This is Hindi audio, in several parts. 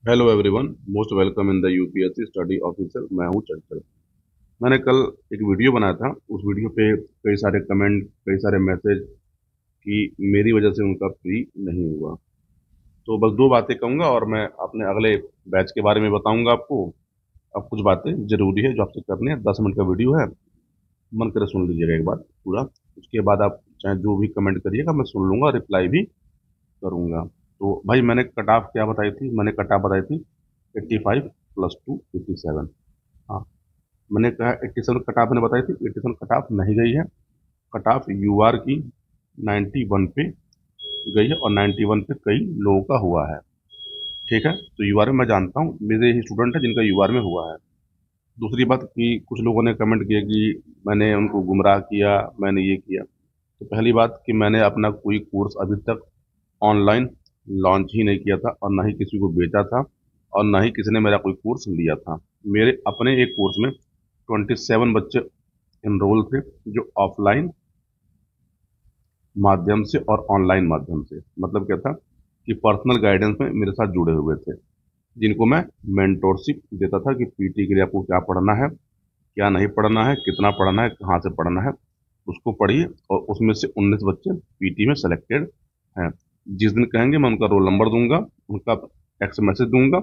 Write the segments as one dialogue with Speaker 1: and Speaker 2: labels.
Speaker 1: Hello everyone, most welcome in the UPSC study officer. मैं हूं चंचल। मैंने कल एक वीडियो बनाया था। उस वीडियो पे कई सारे कमेंट, कई सारे मैसेज कि मेरी वजह से उनका प्री नहीं हुआ। तो बस दो बातें कहूंगा और मैं अपने अगले बैच के बारे में बताऊंगा आपको। अब कुछ बातें जरूरी है जो आपसे करनी है। 10 मिनट का वीडियो है, मन करे सुन लीजिएगा एक बार पूरा। उसके बाद आप चाहे जो भी कमेंट करिएगा मैं सुन लूंगा, रिप्लाई भी करूंगा। तो भाई, मैंने कट ऑफ क्या बताई थी? मैंने कट ऑफ बताई थी 85 प्लस 2 87। हाँ, मैंने कहा 87 कट ऑफ मैंने बताई थी। 87 कट ऑफ नहीं गई है। कट ऑफ यूआर की 91 पे गई है और 91 पे कई लोगों का हुआ है। ठीक है, तो यूआर में मैं जानता हूँ, मेरे ही स्टूडेंट है जिनका यूआर में हुआ है। दूसरी बात कि कुछ लोगों ने कमेंट किया कि मैंने उनको गुमराह किया, मैंने ये किया। तो पहली बात कि मैंने अपना कोई कोर्स अभी तक ऑनलाइन लॉन्च ही नहीं किया था और ना ही किसी को बेचा था और ना ही किसी ने मेरा कोई कोर्स लिया था। मेरे अपने एक कोर्स में 27 बच्चे इनरोल थे, जो ऑफलाइन माध्यम से और ऑनलाइन माध्यम से, मतलब क्या था कि पर्सनल गाइडेंस में मेरे साथ जुड़े हुए थे, जिनको मैं मेंटोरशिप देता था कि पीटी के लिए आपको क्या पढ़ना है, क्या नहीं पढ़ना है, कितना पढ़ना है, कहाँ से पढ़ना है, उसको पढ़िए। और उसमें से 19 बच्चे पीटी में सेलेक्टेड हैं। जिस दिन कहेंगे मैं उनका रोल नंबर दूंगा, उनका टेक्स्ट मैसेज दूंगा,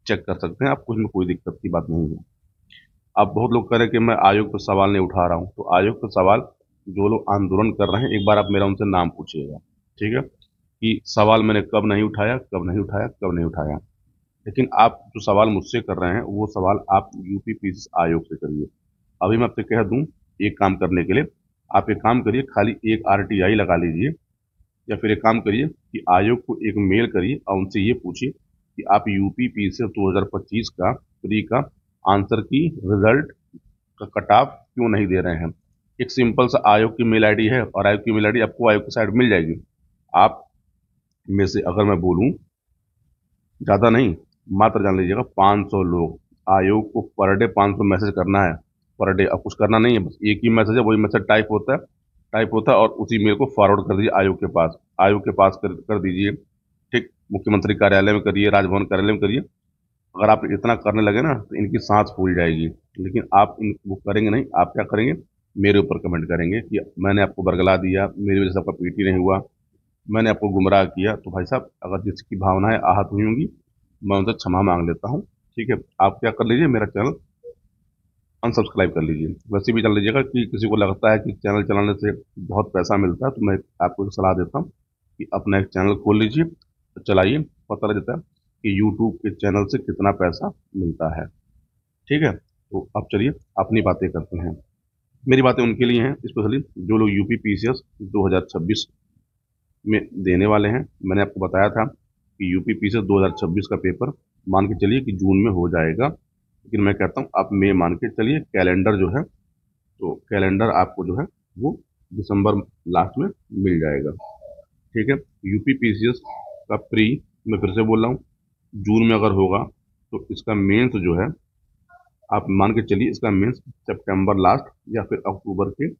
Speaker 1: चेक कर सकते हैं आप, कुछ में कोई दिक्कत की बात नहीं है। अब बहुत लोग कह रहे हैं कि मैं आयोग पर सवाल नहीं उठा रहा हूँ। तो आयोग पर सवाल जो लोग आंदोलन कर रहे हैं, एक बार आप मेरा उनसे नाम पूछिएगा, ठीक है, कि सवाल मैंने कब नहीं उठाया, कब नहीं उठाया, कब नहीं उठाया। लेकिन आप जो सवाल मुझसे कर रहे हैं वो सवाल आप यूपी पीसीएस आयोग से करिए। अभी मैं आपसे कह दूं, एक काम करने के लिए आप एक काम करिए, खाली एक आरटीआई लगा लीजिए, या फिर एक काम करिए कि आयोग को एक मेल करिए और उनसे ये पूछिए कि आप यूपी पीसीएस 2025 का प्री का आंसर की रिजल्ट का कट ऑफ क्यों नहीं दे रहे हैं। एक सिंपल सा आयोग की मेल आईडी है और आयोग की मेल आईडी आपको आयोग की साइट मिल जाएगी। आप में से अगर मैं बोलूं, ज़्यादा नहीं, मात्र जान लीजिएगा 500 लोग, आयोग को पर डे 500 मैसेज करना है। पर डे अब कुछ करना नहीं है, बस एक ही मैसेज है, वही मैसेज टाइप होता है और उसी मेल को फॉरवर्ड कर दीजिए आयोग के पास। आयोग के पास कर दीजिए। ठीक, मुख्यमंत्री कार्यालय में करिए, राजभवन कार्यालय में करिए। अगर आप इतना करने लगे ना तो इनकी सांस फूल जाएगी। लेकिन आप इन वो करेंगे नहीं। आप क्या करेंगे, मेरे ऊपर कमेंट करेंगे कि मैंने आपको बरगला दिया, मेरी वजह से आपका पीटी नहीं हुआ, मैंने आपको गुमराह किया। तो भाई साहब, अगर जिसकी भावनाएं आहत हुई होंगी, मैं उनसे क्षमा मांग लेता हूँ। ठीक है, आप क्या कर लीजिए, मेरा चैनल अनसब्सक्राइब कर लीजिए। वैसे भी जान लीजिएगा कि किसी को लगता है कि चैनल चलाने से बहुत पैसा मिलता है, तो मैं आपको एक सलाह देता हूँ कि अपना एक चैनल खोल लीजिए, तो चलाइए, पता लग जाता है कि यूट्यूब के चैनल से कितना पैसा मिलता है। ठीक है, तो अब चलिए अपनी बातें करते हैं। मेरी बातें उनके लिए हैं, स्पेशली जो लोग यूपी पीसीएस 2026 में देने वाले हैं। मैंने आपको बताया था कि यूपी पीसीएस 2026 का पेपर मान के चलिए कि जून में हो जाएगा, लेकिन मैं कहता हूँ आप मई मान के चलिए। कैलेंडर जो है, तो कैलेंडर आपको जो है वो दिसंबर लास्ट में मिल जाएगा। ठीक है, यूपी पीसीएस का प्री, मैं फिर से बोल रहा हूँ, जून में अगर होगा तो इसका मेंस जो है, आप मान के चलिए इसका मेंस सितंबर लास्ट या फिर अक्टूबर के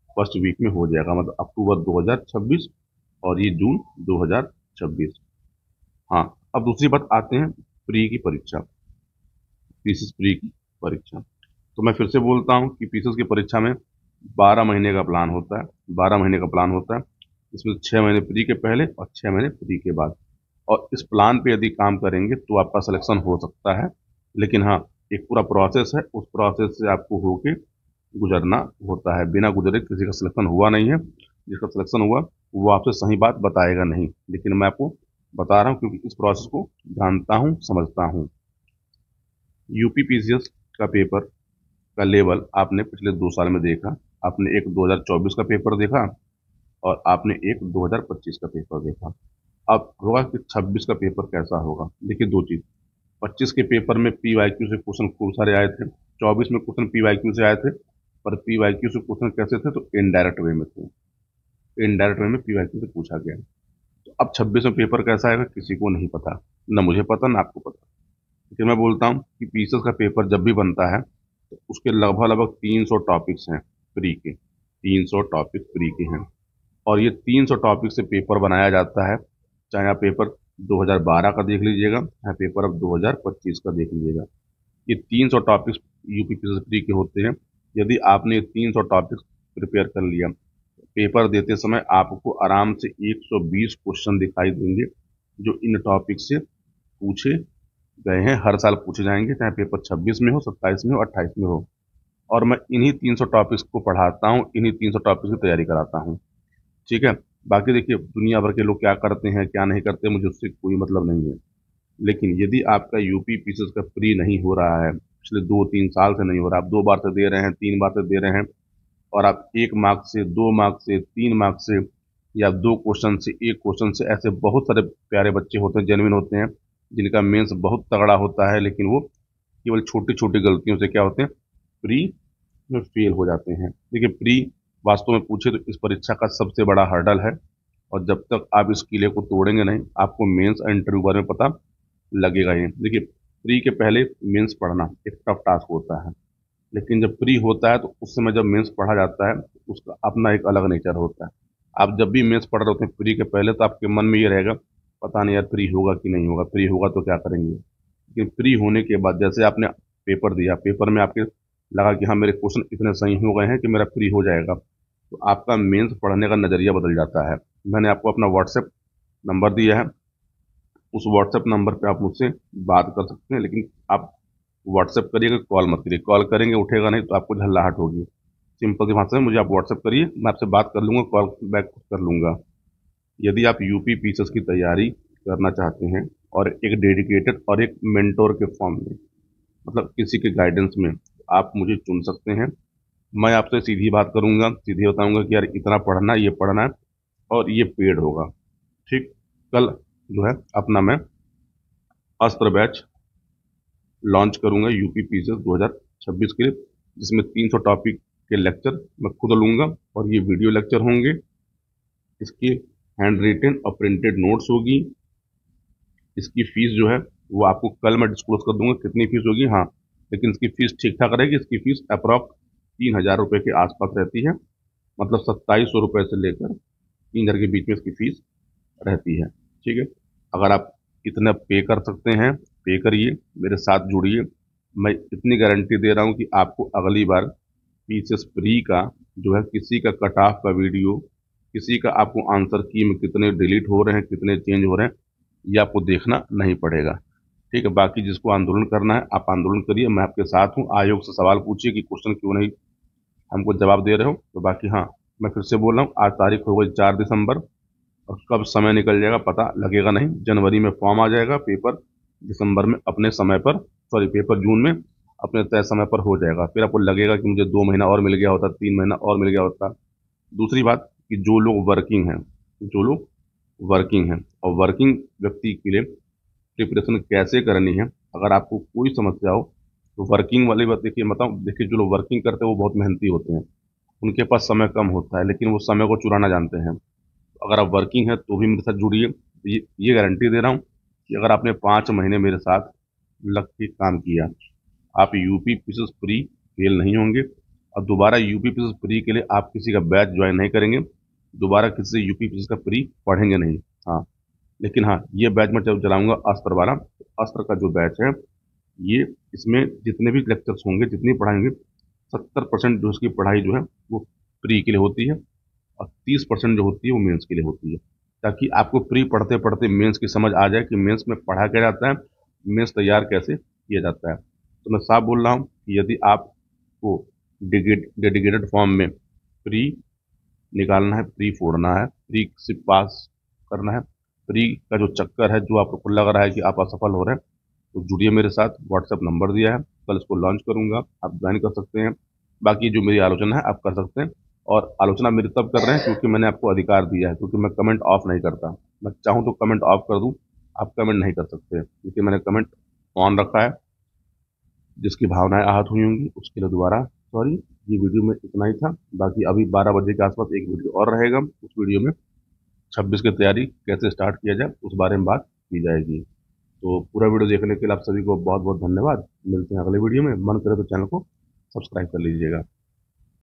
Speaker 1: फर्स्ट वीक में हो जाएगा, मतलब अक्टूबर 2026 और ये जून 2026। हाँ, अब दूसरी बात आते हैं प्री की परीक्षा, पीसीएस प्री की परीक्षा। तो मैं फिर से बोलता हूँ कि पीसीएस की परीक्षा में 12 महीने का प्लान होता है। 12 महीने का प्लान होता है, इसमें 6 महीने प्री के पहले और 6 महीने प्री के बाद। और इस प्लान पे यदि काम करेंगे तो आपका सिलेक्शन हो सकता है। लेकिन हाँ, एक पूरा प्रोसेस है, उस प्रोसेस से आपको होके गुजरना होता है। बिना गुजरे किसी का सिलेक्शन हुआ नहीं है। जिसका सिलेक्शन हुआ वो आपसे सही बात बताएगा नहीं, लेकिन मैं आपको बता रहा हूँ क्योंकि इस प्रोसेस को जानता हूँ, समझता हूँ। यूपी पीसीएस का पेपर का लेवल आपने पिछले 2 साल में देखा। आपने एक 2024 का पेपर देखा और आपने एक 2025 का पेपर देखा। अब होगा कि 26 का पेपर कैसा होगा। देखिए, दो चीज, 25 के पेपर में पीवाईक्यू से क्वेश्चन खूब सारे आए थे, 24 में क्वेश्चन पीवाईक्यू से आए थे। पर पीवाईक्यू से क्वेश्चन कैसे थे, तो इनडायरेक्ट वे में थे। इनडायरेक्ट वे में पीवाईक्यू से पूछा गया। तो अब 26 में पेपर कैसा आएगा किसी को नहीं पता, ना मुझे पता ना आपको पता। लेकिन मैं बोलता हूँ कि पीसीएस का पेपर जब भी बनता है तो उसके लगभग लगभग 300 टॉपिक्स हैं प्री के। 300 टॉपिक प्री के हैं और ये 300 टॉपिक से पेपर बनाया जाता है। चाहे आप पेपर 2012 का देख लीजिएगा या पेपर ऑफ 2025 का देख लीजिएगा। ये 300 टॉपिक्स यूपी पीसीएस प्री के होते हैं। यदि आपने ये 300 टॉपिक्स प्रिपेयर कर लिया, पेपर देते समय आपको आराम से 120 क्वेश्चन दिखाई देंगे जो इन टॉपिक से पूछे गए हैं, हर साल पूछे जाएंगे, चाहे पेपर 26 में हो, 27 में हो, 28 में हो। और मैं इन्हीं 300 टॉपिक्स को पढ़ाता हूँ, इन्हीं 300 टॉपिक्स की तैयारी कराता हूँ। ठीक है। बाकी देखिए, दुनिया भर के लोग क्या करते हैं क्या नहीं करते, मुझे उससे कोई मतलब नहीं है। लेकिन यदि आपका यूपी पीसीएस का प्री नहीं हो रहा है, पिछले 2-3 साल से नहीं हो रहा, आप 2 बार से दे रहे हैं, 3 बार से दे रहे हैं, और आप 1 मार्क से, 2 मार्क से, 3 मार्क से, या 2 क्वेश्चन से, 1 क्वेश्चन से, ऐसे बहुत सारे प्यारे बच्चे होते हैं, जेन्युइन होते हैं, जिनका मेंस बहुत तगड़ा होता है, लेकिन वो केवल छोटी छोटी गलतियों से क्या होते हैं, प्री में फेल हो जाते हैं। देखिए, प्री वास्तव में पूछे तो इस परीक्षा का सबसे बड़ा हर्डल है, और जब तक आप इस किले को तोड़ेंगे नहीं, आपको मेंस और इंटरव्यू बारे में पता लगेगा ही। देखिए, प्री के पहले मेंस पढ़ना एक टफ टास्क होता है, लेकिन जब प्री होता है तो उस समय जब मेंस पढ़ा जाता है तो उसका अपना एक अलग नेचर होता है। आप जब भी मेंस पढ़ रहे होते हैं प्री के पहले, तो आपके मन में ये रहेगा, पता नहीं यार प्री होगा कि नहीं होगा, प्री होगा तो क्या करेंगे। लेकिन प्री होने के बाद जैसे आपने पेपर दिया, पेपर में आपके लगा कि हाँ मेरे क्वेश्चन इतने सही हो गए हैं कि मेरा प्री हो जाएगा, तो आपका मेंस पढ़ने का नज़रिया बदल जाता है। मैंने आपको अपना व्हाट्सएप नंबर दिया है, उस व्हाट्सएप नंबर पे आप मुझसे बात कर सकते हैं, लेकिन आप व्हाट्सएप करिएगा, कॉल मत करिए। कॉल करेंगे उठेगा नहीं तो आपको झल्लाहट होगी। सिंपल सी भाषा में मुझे आप व्हाट्सएप करिए, मैं आपसे बात कर लूँगा, कॉल बैक कर लूँगा। यदि आप यूपी पीसीएस की तैयारी करना चाहते हैं और एक डेडिकेटेड और एक मेंटोर के फॉर्म में, मतलब किसी के गाइडेंस में, आप मुझे चुन सकते हैं। मैं आपसे सीधी बात करूंगा, सीधे बताऊंगा कि यार इतना पढ़ना, ये पढ़ना है, और ये पेड होगा। ठीक। कल जो है अपना मैं अस्त्र बैच लॉन्च करूंगा यूपी पीसीएस 2026 के लिए, जिसमें 300 टॉपिक के लेक्चर मैं खुद लूंगा, और ये वीडियो लेक्चर होंगे। इसकी हैंड रिटन और प्रिंटेड नोट्स होगी। इसकी फीस जो है वो आपको कल मैं डिस्क्लोज कर दूंगा कितनी फीस होगी। हाँ, लेकिन इसकी फीस ठीक ठाक रहेगी। इसकी फीस अप्रॉक्स 3,000 रुपये के आसपास रहती है, मतलब 2700 रुपये से लेकर 3,000 के बीच में इसकी फीस रहती है। ठीक है। अगर आप इतना पे कर सकते हैं, पे करिए, मेरे साथ जुड़िए। मैं इतनी गारंटी दे रहा हूँ कि आपको अगली बार पीसीएस प्री का जो है, किसी का कट ऑफ का वीडियो, किसी का आपको आंसर की में कितने डिलीट हो रहे हैं, कितने चेंज हो रहे हैं, ये आपको देखना नहीं पड़ेगा। ठीक है। बाकी जिसको आंदोलन करना है आप आंदोलन करिए, मैं आपके साथ हूँ। आयोग से सवाल पूछिए कि क्वेश्चन क्यों नहीं हमको जवाब दे रहे हो। तो बाकी हाँ, मैं फिर से बोल रहा हूँ, आज तारीख हो गई 4 दिसंबर, और कब समय निकल जाएगा पता लगेगा नहीं। जनवरी में फॉर्म आ जाएगा, पेपर दिसंबर में अपने समय पर, सॉरी पेपर जून में अपने तय समय पर हो जाएगा। फिर आपको लगेगा कि मुझे 2 महीना और मिल गया होता, 3 महीना और मिल गया होता। दूसरी बात कि जो लोग वर्किंग हैं, जो लोग वर्किंग हैं और वर्किंग व्यक्ति के लिए प्रिपरेशन कैसे करनी है, अगर आपको कोई समस्या हो तो वर्किंग वाली बात देखिए, बताओ, देखिए जो लोग वर्किंग करते हैं वो बहुत मेहनती होते हैं, उनके पास समय कम होता है, लेकिन वो समय को चुराना जानते हैं। तो अगर आप वर्किंग है तो भी मेरे साथ जुड़िए। ये गारंटी दे रहा हूँ कि अगर आपने 5 महीने मेरे साथ लग के काम किया, आप यूपी पीसीएस प्री फेल नहीं होंगे, और दोबारा यूपी पीसीएस प्री के लिए आप किसी का बैच ज्वाइन नहीं करेंगे, दोबारा किसी से यूपी पीसीएस का प्री पढ़ेंगे नहीं। हाँ, लेकिन हाँ, ये बैच मैं जब चलाऊंगा अस्त्र वाला, अस्त्र का जो बैच है, ये इसमें जितने भी लेक्चर्स होंगे, जितनी पढ़ाई होंगी, 70% जो उसकी पढ़ाई जो है वो प्री के लिए होती है, और 30% जो होती है वो मेंस के लिए होती है, ताकि आपको प्री पढ़ते पढ़ते मेंस की समझ आ जाए कि मेंस में पढ़ा क्या जाता है, मेंस तैयार कैसे किया जाता है। तो मैं साफ बोल रहा हूँ कि यदि आपको डेडिकेटेड फॉर्म में प्री निकालना है, प्री फोड़ना है, प्री से पास करना है, प्री का जो चक्कर है, जो आपको लग रहा है कि आप असफल हो रहे हैं, तो जुड़िए मेरे साथ। व्हाट्सएप नंबर दिया है, कल इसको लॉन्च करूंगा, आप ज्वाइन कर सकते हैं। बाकी जो मेरी आलोचना है आप कर सकते हैं, और आलोचना मेरी तब कर रहे हैं क्योंकि मैंने आपको अधिकार दिया है, क्योंकि मैं कमेंट ऑफ नहीं करता। मैं चाहूँ तो कमेंट ऑफ कर दूँ, आप कमेंट नहीं कर सकते, क्योंकि मैंने कमेंट ऑन रखा है। जिसकी भावनाएं आहत हुई होंगी उसके लिए दोबारा सॉरी। ये वीडियो में इतना ही था। बाकी अभी 12 बजे के आसपास एक वीडियो और रहेगा, उस वीडियो में 26 की तैयारी कैसे स्टार्ट किया जाए उस बारे में बात की जाएगी। तो पूरा वीडियो देखने के लिए आप सभी को बहुत बहुत धन्यवाद। मिलते हैं अगले वीडियो में। मन करे तो चैनल को सब्सक्राइब कर लीजिएगा।